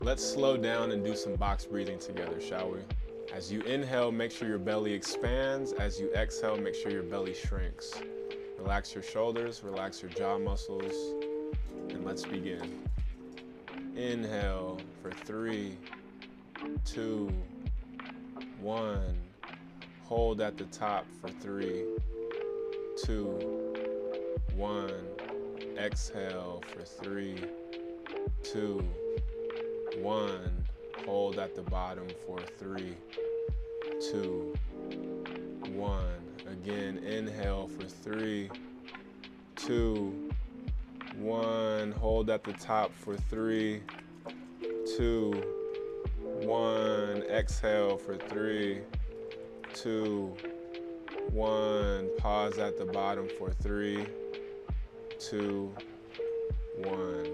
Let's slow down and do some box breathing together, shall we? As you inhale, make sure your belly expands. As you exhale, make sure your belly shrinks. Relax your shoulders, relax your jaw muscles, and let's begin. Inhale for 3, 2, 1. Hold at the top for 3, 2, 1. Exhale for 3, 2, 1. Hold at the bottom for 3, 2, 1. Again, inhale for 3, 2, 1. Hold at the top for 3, 2, 1. Exhale for 3, 2, 1. Pause at the bottom for 3, 2, 1.